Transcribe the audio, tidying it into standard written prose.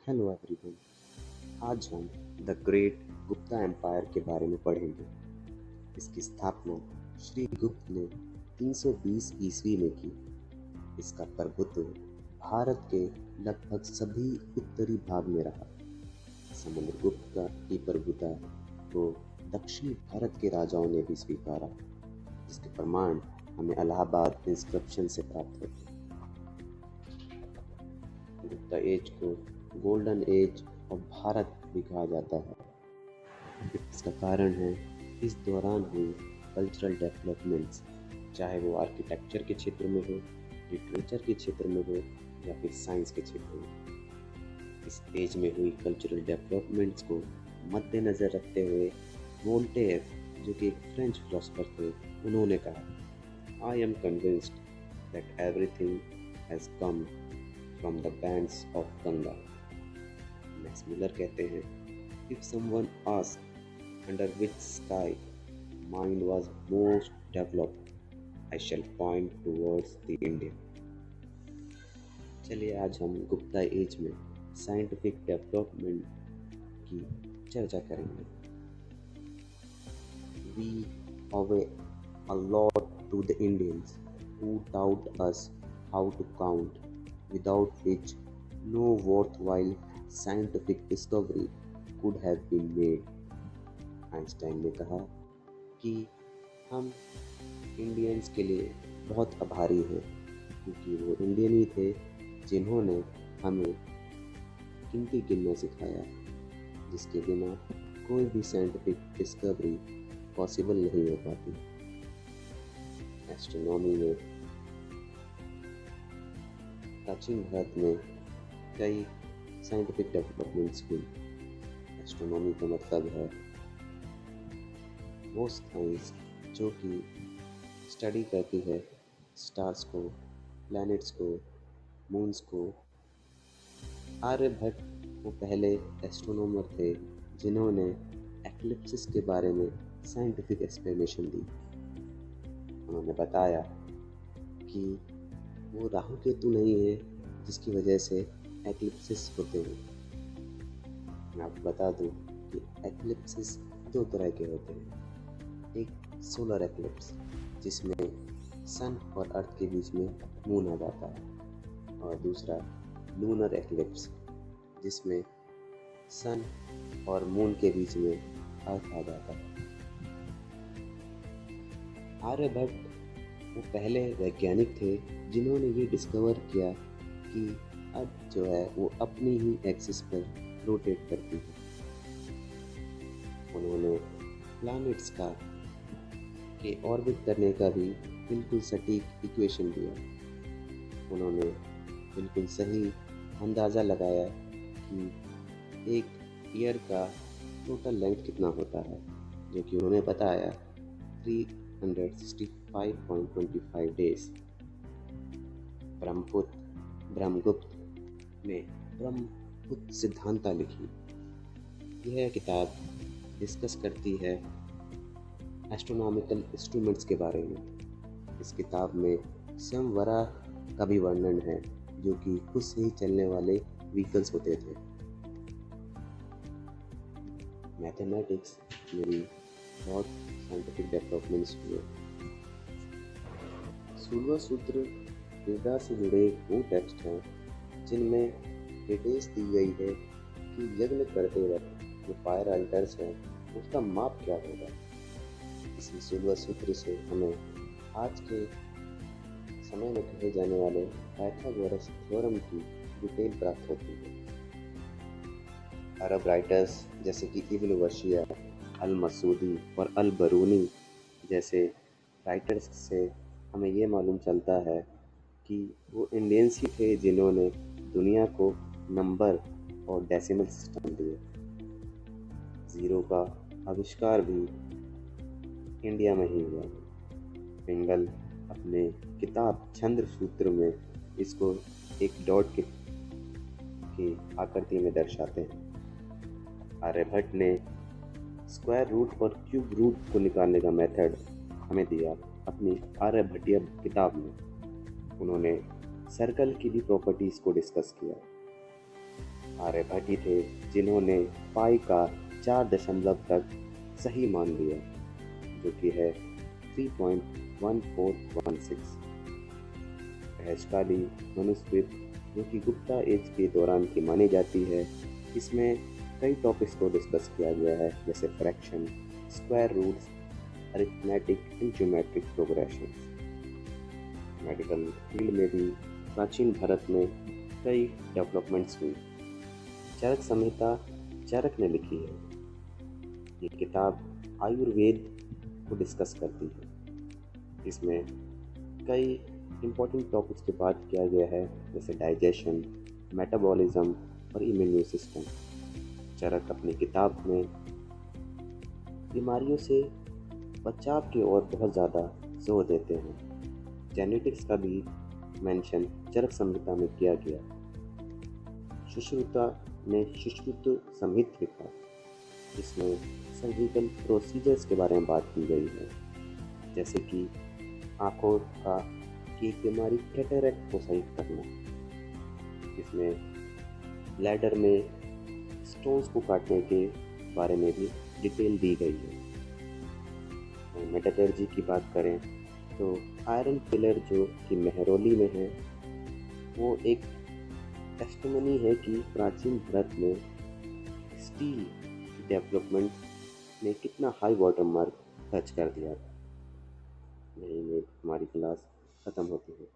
Hello everyone. आज हम the great Gupta empire के बारे में पढ़ेंगे। इसकी स्थापना श्री गुप्त ने 320 ईस्वी में की। इसका प्रभुत्व भारत के लगभग सभी उत्तरी भाग में रहा। समुद्रगुप्त का की प्रभुता को दक्षिणी भारत के राजाओं ने भी स्वीकारा, जिसके प्रमाण हमें इलाहाबाद इंस्क्रिप्शन से प्राप्त होते हैं। गुप्ता एज को गोल्डन एज ऑफ भारत भी कहा जाता है। इसका कारण है इस दौरान हुई कल्चरल डेवलपमेंट्स, चाहे वो आर्किटेक्चर के क्षेत्र में हो, लिटरेचर के क्षेत्र में हो या फिर साइंस के क्षेत्र में। इस एज में हुई कल्चरल डेवलपमेंट्स को मद्देनज़र रखते हुए वोल्टेयर, जो कि एक फ्रेंच फिलोसोफर थे, उन्होंने कहा, I am convinced that everything has come from the bands of Ganga. Max Muller कहते हैं, if someone ask under which sky mind was most developed, I shall point towards the Indian. चलिए आज हम Gupta age में scientific development की चर्चा करेंगे। We owe a lot to the Indians who taught us how to count, without which no worthwhile scientific discovery could have been made। Einstein ने कहा कि हम इंडियंस के लिए बहुत आभारी हैं, क्योंकि वो इंडियन ही थे जिन्होंने हमें गिनती गिनना सिखाया, जिसके बिना कोई भी साइंटिफिक डिस्कवरी पॉसिबल नहीं हो पाती। एस्ट्रोनॉमी में प्राचीन भारत में कई साइंटिफिक डेवलपमेंट्स हुई। एस्ट्रोनॉमी का मतलब है वो साइंस जो कि स्टडी करती है स्टार्स को, प्लैनेट्स को, मून्स को। आर्यभट्ट वो पहले एस्ट्रोनॉमर थे जिन्होंने एक्लिप्सिस के बारे में साइंटिफिक एक्सप्लेनेशन दी। उन्होंने बताया कि वो राहु केतु नहीं है जिसकी वजह से एक्लिप्सिस होते हैं। मैं आपको बता दूं कि एक्लिप्सिस दो तरह के होते हैं। एक सोलर एक्लिप्स, जिसमें सन और अर्थ के बीच में मून आ जाता है, और दूसरा लूनर एक्लिप्स, जिसमें सन और मून के बीच में अर्थ आ जाता है। आर्यभट्ट वो पहले वैज्ञानिक थे जिन्होंने ये डिस्कवर किया कि अर्थ जो है वो अपनी ही एक्सिस पर रोटेट करती है। उन्होंने प्लैनेट्स का के ऑर्बिट करने का भी बिल्कुल सटीक इक्वेशन दिया। उन्होंने बिल्कुल सही अंदाज़ा लगाया कि एक ईयर का टोटल लेंथ कितना होता है, जो कि उन्होंने बताया 365.25 डेज। ब्रह्मगुप्त ने ब्रह्मपुत्र सिद्धांता लिखी। यह किताब डिस्कस करती है एस्ट्रोनॉमिकल इंस्ट्रूमेंट्स के बारे में। इस किताब में स्वयंवरा का भी वर्णन है, जो कि खुद से ही चलने वाले व्हीकल्स होते थे। मैथमेटिक्स में भी बहुत साइंटिफिक डेवलपमेंट्स हुए। सूर्य सूत्र वेदा से जुड़े वो टेक्स्ट हैं जिनमें डिटेल्स दी गई है कि यज्ञ करते वक्त जो फायर अल्टर्स है उसका माप क्या होगा। इसी सूर्य सूत्र से हमें आज के समय में कहे जाने वाले पाइथागोरस थ्योरम की डिटेल प्राप्त होती है। अरब राइटर्स जैसे कि इब्न वर्शिया, अल मसूदी और अल बरूनी जैसे राइटर्स से हमें ये मालूम चलता है कि वो इंडियंस ही थे जिन्होंने दुनिया को नंबर और डेसिमल सिस्टम दिए। ज़ीरो का आविष्कार भी इंडिया में ही हुआ। पिंगल अपने किताब चंद्र सूत्र में इसको एक डॉट की आकृति में दर्शाते हैं। आर्यभट्ट ने स्क्वायर रूट और क्यूब रूट को निकालने का मेथड हमें दिया अपनी आर्यभट्टीय किताब में। उन्होंने सर्कल की भी प्रॉपर्टीज़ को डिस्कस किया। आर्यभट्ट थे जिन्होंने पाई का 4 दशमलव तक सही मान लिया, जो कि है 3.1416। रहस्यकाली मनुस्मृति, जो कि गुप्ता एज के दौरान की मानी जाती है, इसमें कई टॉपिक्स को डिस्कस किया गया है, जैसे fraction, square roots, arithmetic and geometric progression. Medical field में भी प्राचीन भारत में कई डेवलपमेंट्स हुई। चरक संहिता चरक ने लिखी है। ये किताब आयुर्वेद को डिस्कस करती है। इसमें कई इम्पोर्टेंट टॉपिक्स पे बात किया गया है, जैसे डाइजेशन, मेटाबॉलिज्म और इम्यून सिस्टम। चरक अपनी किताब में बीमारियों से बचाव की ओर बहुत ज़्यादा जोर देते हैं। जेनेटिक्स का भी मेंशन चरक संहिता में किया गया। सुश्रुता ने सुश्रुत संहित लिखा, जिसमें सर्जिकल प्रोसीजर्स के बारे में बात की गई है, जैसे कि आँखों का की बीमारी कैटरैक्ट को सही करना। इसमें ब्लैडर में स्टोन्स को काटने के बारे में भी डिटेल दी गई है। मेटलर्जी की बात करें तो आयरन पिलर जो कि मेहरौली में है, वो एक टेस्टिमनी है कि प्राचीन भारत में स्टील डेवलपमेंट ने कितना हाई वाटर मार्क टच कर दिया था। यहीं में हमारी क्लास ख़त्म होती है।